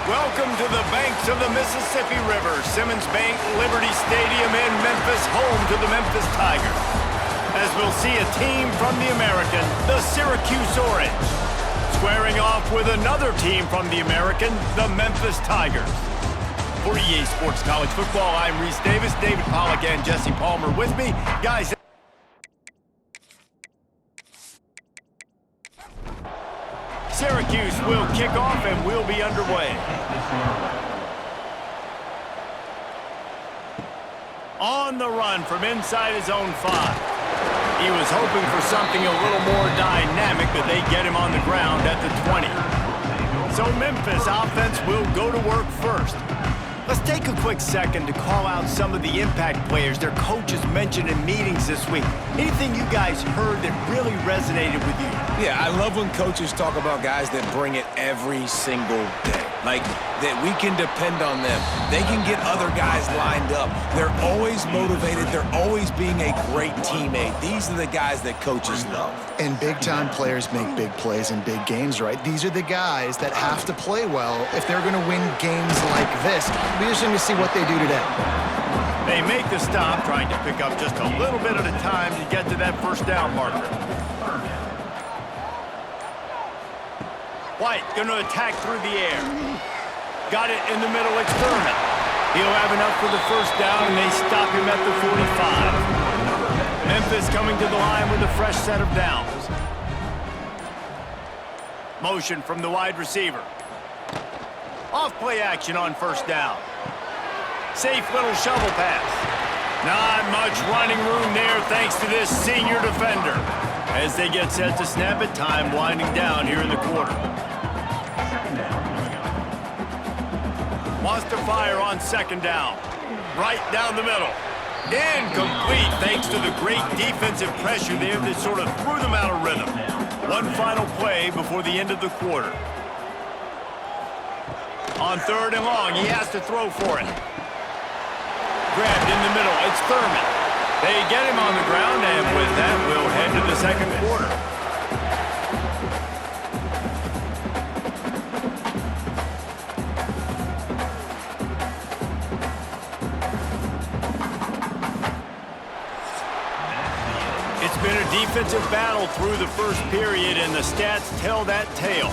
Welcome to the banks of the Mississippi River, Simmons Bank Liberty Stadium in Memphis, home to the Memphis Tigers. As we'll see a team from the American, the Syracuse Orange, squaring off with another team from the American, the Memphis Tigers. For EA Sports College Football, I'm Reese Davis, David Pollack and Jesse Palmer with me. Guys, Syracuse will kick off and we'll be underway. On the run from inside his own 5. He was hoping for something a little more dynamic, but they get him on the ground at the 20. So Memphis offense will go to work first. Let's take a quick second to call out some of the impact players their coaches mentioned in meetings this week. Anything you guys heard that really resonated with you? Yeah, I love when coaches talk about guys that bring it every single day. Like, that we can depend on them. They can get other guys lined up. They're always motivated. They're always being a great teammate. These are the guys that coaches love. And big-time players make big plays in big games, right? These are the guys that have to play well if they're going to win games like this. We're just going to see what they do today. They make the stop, trying to pick up just a little bit at a time to get to that first down marker. White going to attack through the air. Got it in the middle, experiment. He'll have enough for the first down, and they stop him at the 45. Memphis coming to the line with a fresh set of downs. Motion from the wide receiver. Off play action on first down. Safe little shovel pass. Not much running room there thanks to this senior defender. As they get set to snap it, time winding down here in the quarter. Wants to fire on second down. Right down the middle. Incomplete thanks to the great defensive pressure there that sort of threw them out of rhythm. One final play before the end of the quarter. On third and long, he has to throw for it. Grabbed in the middle, it's Thurman. They get him on the ground, and with that, we'll head to the second quarter. It's been a defensive battle through the first period, and the stats tell that tale.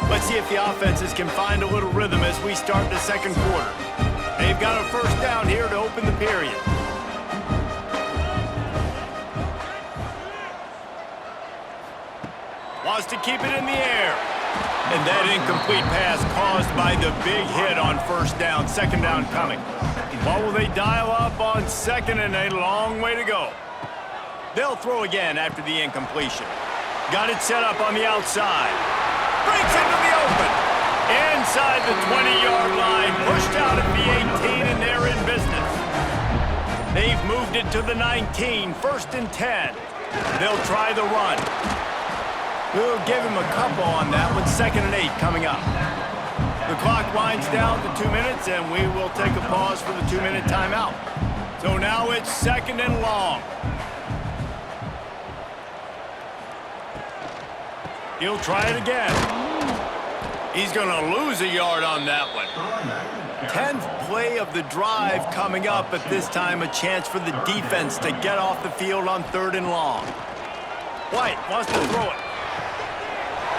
Let's see if the offenses can find a little rhythm as we start the second quarter. They've got a first down here to open the period. Wants to keep it in the air. And that incomplete pass caused by the big hit on first down. Second down coming. What will they dial up on second, and a long way to go? They'll throw again after the incompletion. Got it set up on the outside. Breaks into the open. Inside the 20-yard line. Pushed out at the 18, and they're in business. They've moved it to the 19. First and 10. They'll try the run. We'll give him a couple on that one. Second and 8 coming up. The clock winds down to 2 minutes, and we will take a pause for the 2-minute timeout. So now it's second and long. He'll try it again. He's going to lose a yard on that one. 10th play of the drive coming up, but this time a chance for the defense to get off the field on third and long. White wants to throw it.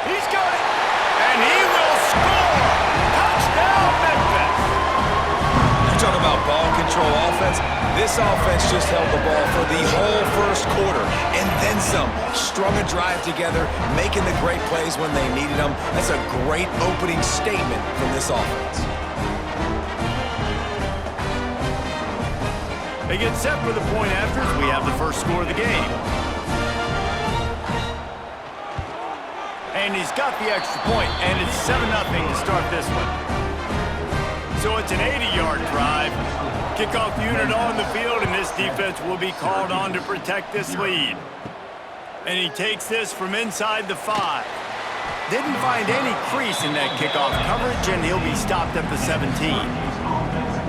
He's got it, and he will score! Touchdown, Memphis! You talk about ball control offense. This offense just held the ball for the whole first quarter, and then some. Strung a drive together, making the great plays when they needed them. That's a great opening statement from this offense. They get set for the point after as we have the first score of the game. And he's got the extra point, and it's 7-0 to start this one. So it's an 80-yard drive. Kickoff unit on the field, and this defense will be called on to protect this lead. And he takes this from inside the 5. Didn't find any crease in that kickoff coverage, and he'll be stopped at the 17.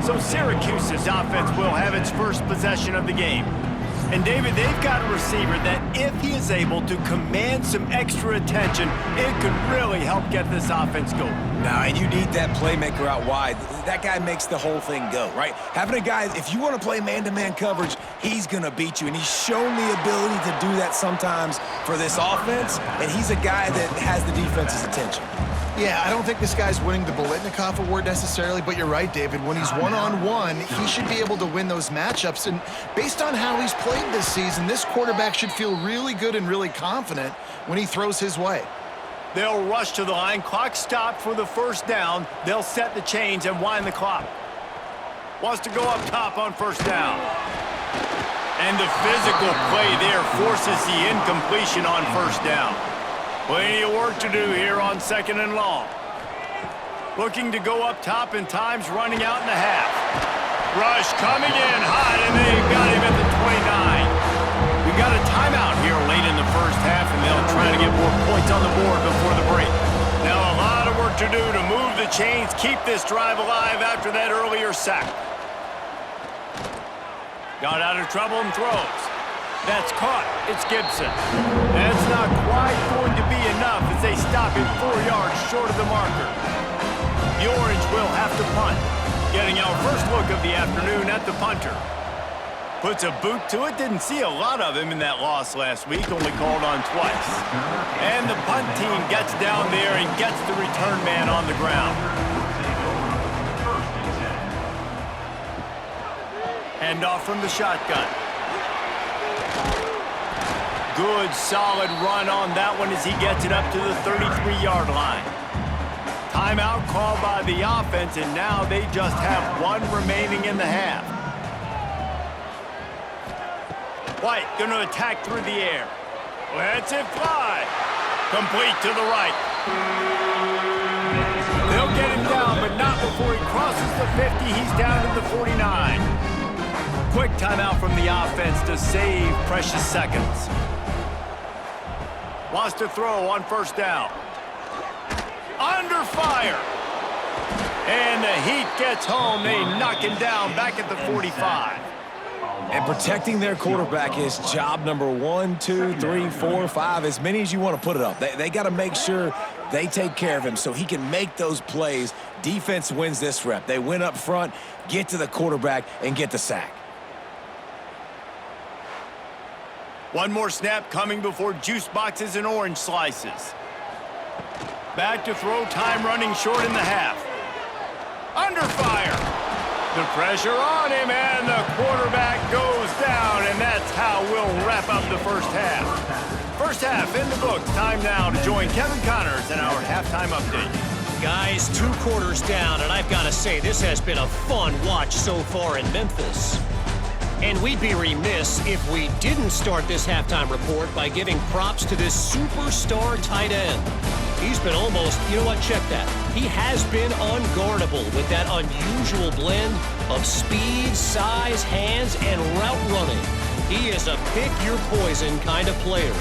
So Syracuse's offense will have its first possession of the game. And David, they've got a receiver that if he is able to command some extra attention, it could really help get this offense going. Now, and you need that playmaker out wide. That guy makes the whole thing go, right? Having a guy, if you want to play man-to-man coverage, he's going to beat you. And he's shown the ability to do that sometimes for this offense. And he's a guy that has the defense's attention. Yeah, I don't think this guy's winning the Biletnikoff Award necessarily, but you're right, David. When he's one-on-one, he should be able to win those matchups. And based on how he's played this season, this quarterback should feel really good and really confident when he throws his way. They'll rush to the line. Clock stopped for the first down. They'll set the chains and wind the clock. Wants to go up top on first down. And the physical play there forces the incompletion on first down. Plenty of work to do here on second and long. Looking to go up top, and time's running out in the half. Rush coming in hot, and they've got him at the 29. We got a timeout here late in the first half, and they'll try to get more points on the board before the break. Now a lot of work to do to move the chains, keep this drive alive after that earlier sack. Got out of trouble and throws. That's caught. It's Gibson. That's not quite going to be enough as they stop him 4 yards short of the marker. The Orange will have to punt. Getting our first look of the afternoon at the punter. Puts a boot to it. Didn't see a lot of him in that loss last week. Only called on twice. And the punt team gets down there and gets the return man on the ground. Hand off from the shotgun. Good, solid run on that one as he gets it up to the 33-yard line. Timeout called by the offense, and now they just have one remaining in the half. White going to attack through the air. Lets it fly. Complete to the right. They'll get him down, but not before he crosses the 50. He's down to the 49. Quick timeout from the offense to save precious seconds. Wants to throw on first down. Under fire. And the Heat gets home. They knock him down back at the 45. And protecting their quarterback is job number 1, 2, 3, 4, 5, as many as you want to put it up. They got to make sure they take care of him so he can make those plays. Defense wins this rep. They win up front, get to the quarterback, and get the sack. One more snap coming before juice boxes and orange slices. Back to throw, time running short in the half. Under fire. The pressure on him, and the quarterback goes down, and that's how we'll wrap up the first half. First half in the books. Time now to join Kevin Connors in our halftime update. Guys, 2 quarters down, and I've got to say, this has been a fun watch so far in Memphis. And we'd be remiss if we didn't start this halftime report by giving props to this superstar tight end. He's been almost, you know what, check that. He has been unguardable with that unusual blend of speed, size, hands, and route running. He is a pick-your-poison kind of player.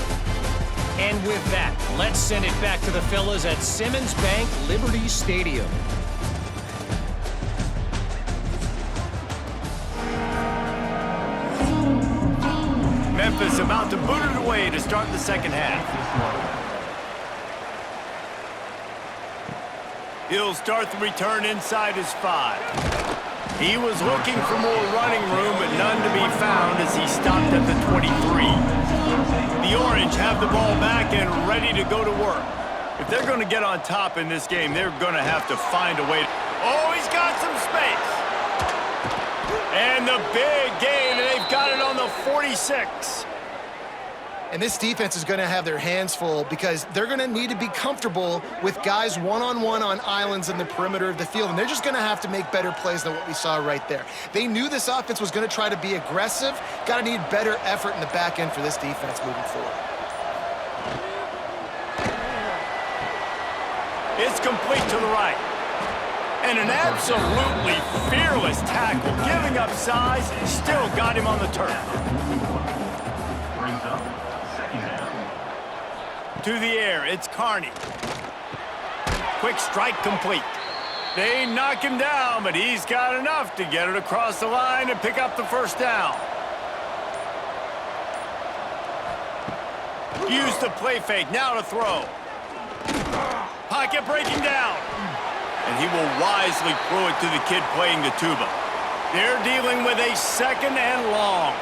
And with that, let's send it back to the fellas at Simmons Bank Liberty Stadium. Memphis about to boot it away to start the second half. He'll start the return inside his 5. He was looking for more running room, but none to be found as he stopped at the 23. The Orange have the ball back and ready to go to work. If they're going to get on top in this game, they're going to have to find a way. Oh, he's got some space. And the big gain, and they've got it on the 46. And this defense is going to have their hands full because they're going to need to be comfortable with guys one-on-one on islands in the perimeter of the field, and they're just going to have to make better plays than what we saw right there. They knew this offense was going to try to be aggressive. Got to need better effort in the back end for this defense moving forward. It's complete to the right. And an absolutely fearless tackle, giving up size, still got him on the turf. To the air, it's Carney. Quick strike complete. They knock him down, but he's got enough to get it across the line and pick up the first down. Use the play fake, now to throw. Pocket breaking down. And he will wisely throw it to the kid playing the tuba. They're dealing with a 2nd and long.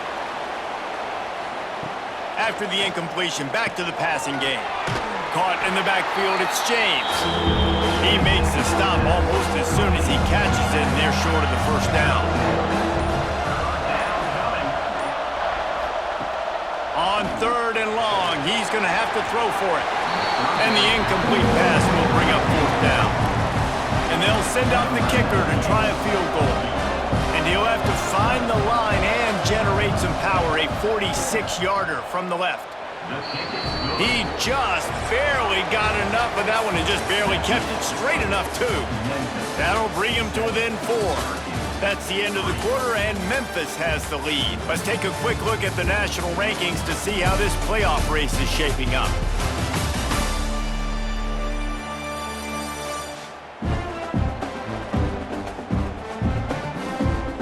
After the incompletion, back to the passing game. Caught in the backfield, it's James. He makes the stop almost as soon as he catches it, and they're short of the first down. On 3rd and long, he's going to have to throw for it. And the incomplete pass will bring up 4th down. And they'll send out the kicker to try a field goal. And he'll have to find the line and generate some power, a 46-yarder from the left. He just barely got enough of that one and just barely kept it straight enough, too. That'll bring him to within 4. That's the end of the quarter, and Memphis has the lead. Let's take a quick look at the national rankings to see how this playoff race is shaping up.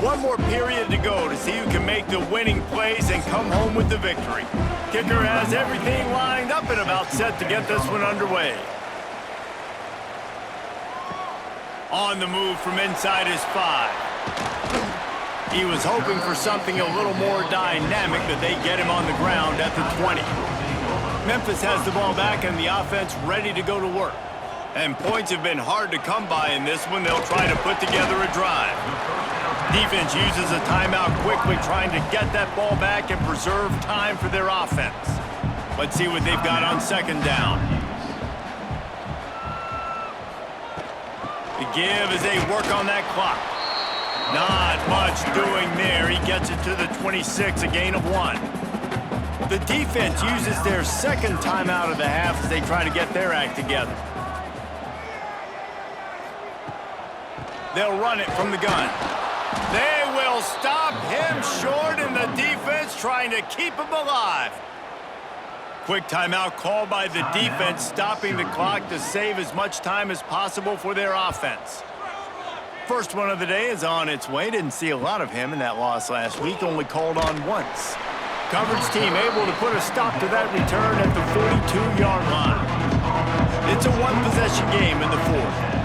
One more period to go to see who can make the winning plays and come home with the victory. Kicker has everything lined up and about set to get this one underway. On the move from inside his 5. He was hoping for something a little more dynamic, but they get him on the ground at the 20. Memphis has the ball back and the offense ready to go to work. And points have been hard to come by in this one. They'll try to put together a drive. Defense uses a timeout quickly, trying to get that ball back and preserve time for their offense. Let's see what they've got on 2nd down. The give as they work on that clock. Not much doing there. He gets it to the 26, a gain of 1. The defense uses their 2nd timeout of the half as they try to get their act together. They'll run it from the gun. They will stop him short, and the defense trying to keep him alive. Quick timeout called by the defense, stopping the clock to save as much time as possible for their offense. First one of the day is on its way. Didn't see a lot of him in that loss last week, only called on once. Coverage team able to put a stop to that return at the 42-yard line. It's a one-possession game in the 4th.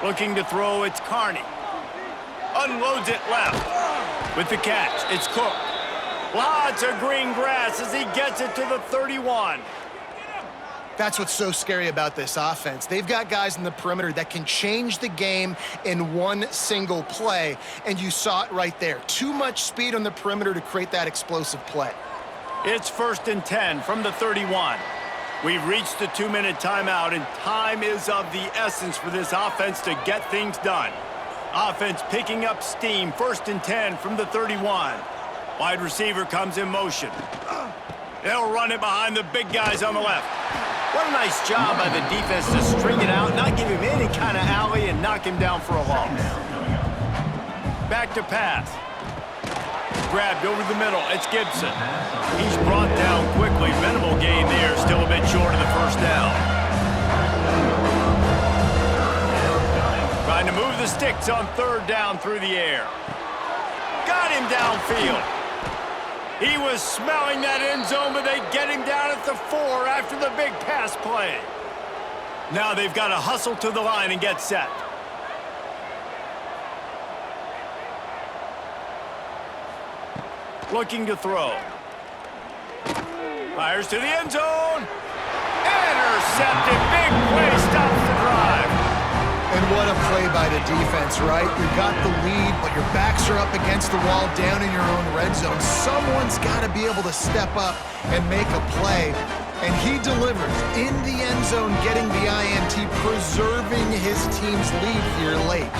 Looking to throw, it's Carney. Unloads it left. With the catch, it's Cook. Lots of green grass as he gets it to the 31. That's what's so scary about this offense. They've got guys in the perimeter that can change the game in one single play, and you saw it right there. Too much speed on the perimeter to create that explosive play. It's 1st and 10 from the 31. We've reached the 2-minute timeout, and time is of the essence for this offense to get things done. Offense picking up steam, 1st and 10 from the 31. Wide receiver comes in motion. They'll run it behind the big guys on the left. What a nice job by the defense to string it out, not give him any kind of alley, and knock him down for a loss. Back to pass. Grabbed over the middle. It's Gibson. He's brought down quickly. Minimal gain there. Still a bit short of the first down. Trying to move the sticks on 3rd down through the air. Got him downfield. He was smelling that end zone, but they get him down at the 4 after the big pass play. Now they've got to hustle to the line and get set. Looking to throw. Fires to the end zone. Intercepted. Big play stops the drive. And what a play by the defense, right? You got the lead, but your backs are up against the wall down in your own red zone. Someone's got to be able to step up and make a play. And he delivers in the end zone, getting the INT, preserving his team's lead here late.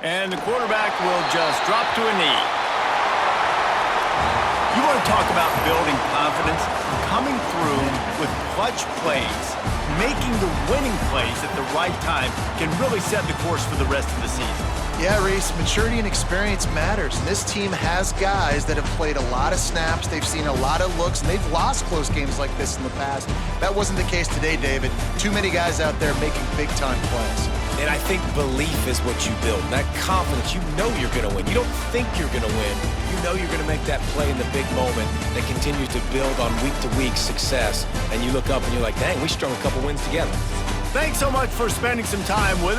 And the quarterback will just drop to a knee. You want to talk about building confidence? Coming through with clutch plays. making the winning plays at the right time can really set the course for the rest of the season. Yeah, Reese, maturity and experience matters. And this team has guys that have played a lot of snaps. They've seen a lot of looks, and they've lost close games like this in the past. That wasn't the case today, David. Too many guys out there making big-time plays. And I think belief is what you build. That confidence, you know you're going to win. You don't think you're going to win. You know you're going to make that play in the big moment that continues to build on week-to-week success. And you look up and you're like, dang, we strung a couple wins together. Thanks so much for spending some time with us.